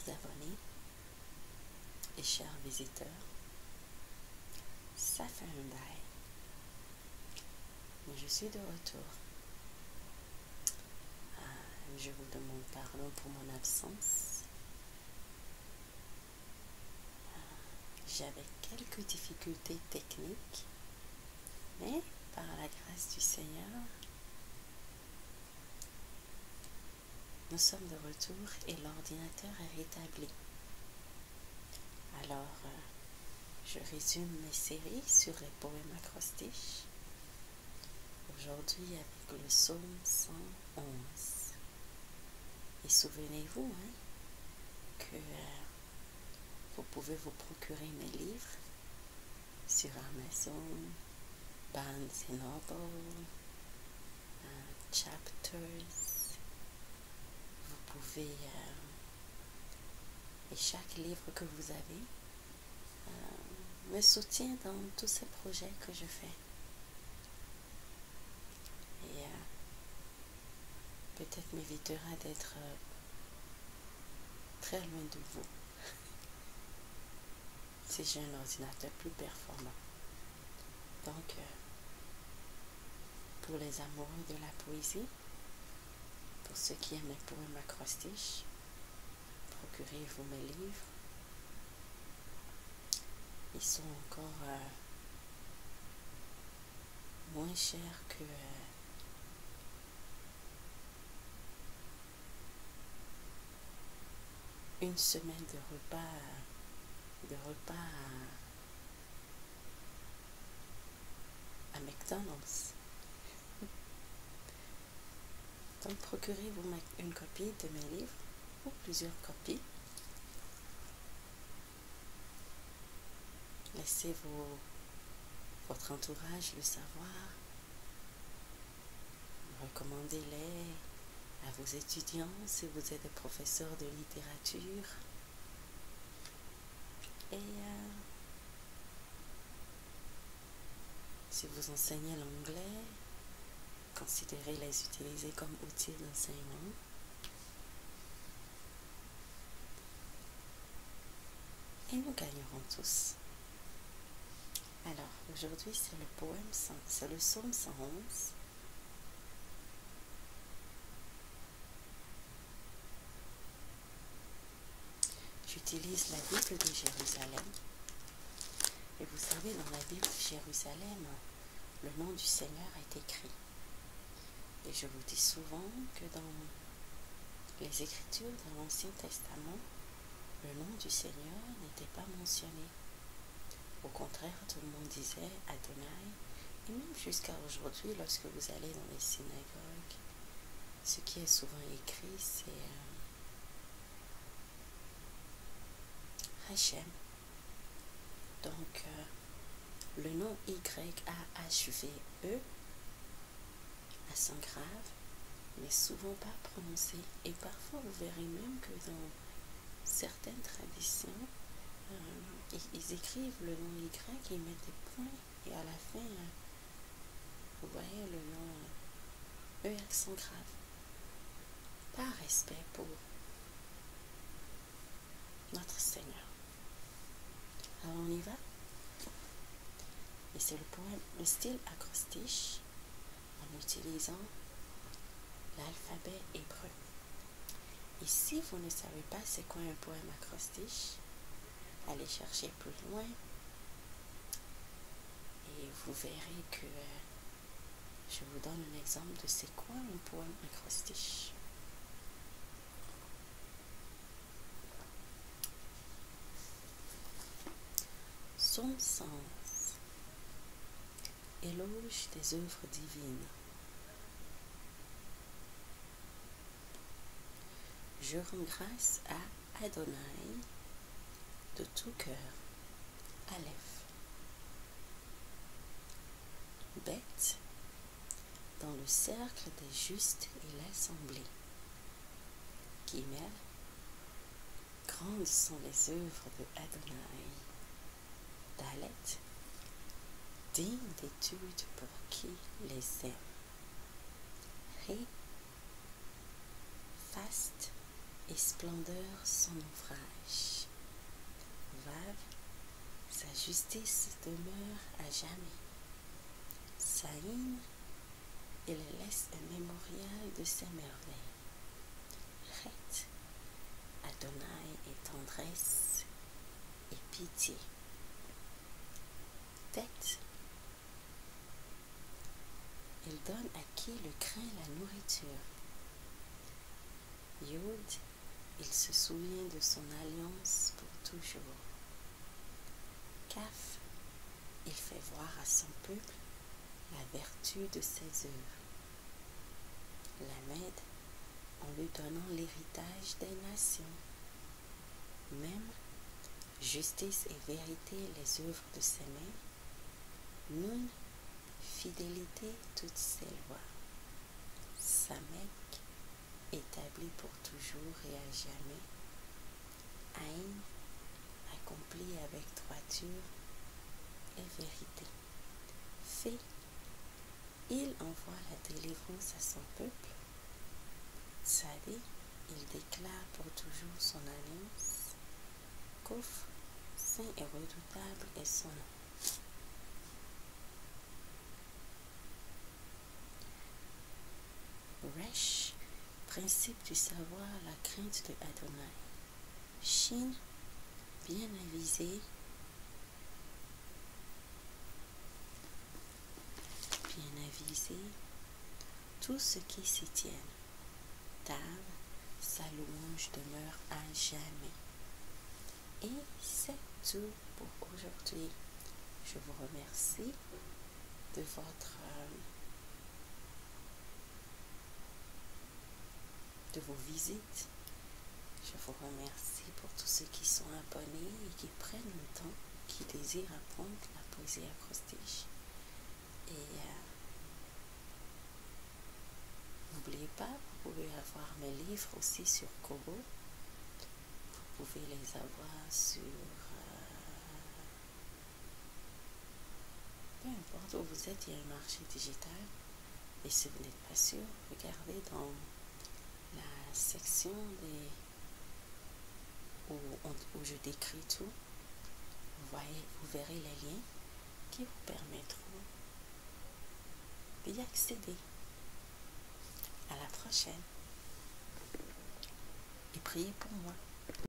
abonnés et chers visiteurs, ça fait un bail, mais je suis de retour. Je vous demande pardon pour mon absence. J'avais quelques difficultés techniques, mais par la grâce du Seigneur, nous sommes de retour et l'ordinateur est rétabli. Alors, je résume mes séries sur les poèmes acrostiches. Aujourd'hui avec le psaume 111. Et souvenez-vous que vous pouvez vous procurer mes livres sur Amazon, Barnes & Noble, Chapters. Vous pouvez, et chaque livre que vous avez me soutient dans tous ces projets que je fais. Et peut-être m'évitera d'être très loin de vous si j'ai un ordinateur plus performant. Donc, pour les amoureux de la poésie, pour ceux qui aiment les poèmes acrostiches, procurez-vous mes livres. Ils sont encore moins chers que une semaine de repas à McDonald's. Donc procurez-vous une copie de mes livres ou plusieurs copies. Laissez votre entourage le savoir. Recommandez-les à vos étudiants si vous êtes des professeurs de littérature. Et si vous enseignez l'anglais, considérez les utiliser comme outils d'enseignement. Et nous gagnerons tous. Alors, aujourd'hui, c'est le psaume 111. J'utilise la Bible de Jérusalem. Et vous savez, dans la Bible de Jérusalem, le nom du Seigneur est écrit. Et je vous dis souvent que dans les Écritures de l'Ancien Testament, le nom du Seigneur n'était pas mentionné. Au contraire, tout le monde disait Adonai. Et même jusqu'à aujourd'hui, lorsque vous allez dans les synagogues, ce qui est souvent écrit, c'est Hachem. Donc, le nom Y-A-H-V-E, accent grave, n'est souvent pas prononcé. Et parfois, vous verrez même que dans certaines traditions, ils écrivent le nom Y, ils mettent des points, et à la fin, vous voyez le nom E accent grave. Par respect pour notre Seigneur. Alors on y va. Et c'est le style acrostiche en utilisant l'alphabet hébreu. Et si vous ne savez pas c'est quoi un poème acrostiche, allez chercher plus loin et vous verrez que je vous donne un exemple de c'est quoi un poème acrostiche. Psaume 111. Éloge des œuvres divines. Je rends grâce à Adonai de tout cœur. Aleph. Bête, dans le cercle des justes et l'assemblée. Guillemets, grandes sont les œuvres de Adonai. Dalet, digne d'étude pour qui les aime. Ré, faste et et splendeur son ouvrage. Vav, sa justice demeure à jamais. Saïn, il laisse un mémorial de ses merveilles. Chet, Adonai est tendresse et pitié. Tête, il donne à qui le craint la nourriture. Yod, il se souvient de son alliance pour toujours. Kaf, il fait voir à son peuple la vertu de ses œuvres. Lamed, en lui donnant l'héritage des nations. Même, justice et vérité les œuvres de ses mains. Nun, fidélité toutes ses lois. Samek, établi pour toujours et à jamais. Aïn, accompli avec droiture et vérité. Fé, il envoie la délivrance à son peuple. Tzadé, il déclare pour toujours son alliance. Kof, saint et redoutable est son nom. Resh, principe du savoir, la crainte de Adonai. Shin, bien avisé, tout ce qui s'y tient. Tav, sa louange demeure à jamais. Et c'est tout pour aujourd'hui. Je vous remercie de vos visites. Je vous remercie pour tous ceux qui sont abonnés et qui prennent le temps, qui désirent apprendre la poésie acrostique. Et n'oubliez pas, vous pouvez avoir mes livres aussi sur Kobo. Vous pouvez les avoir sur... peu importe où vous êtes, il y a un marché digital. Et si vous n'êtes pas sûr, regardez dans la section où je décris tout. Vous verrez les liens qui vous permettront d'y accéder. À la prochaine. Et priez pour moi.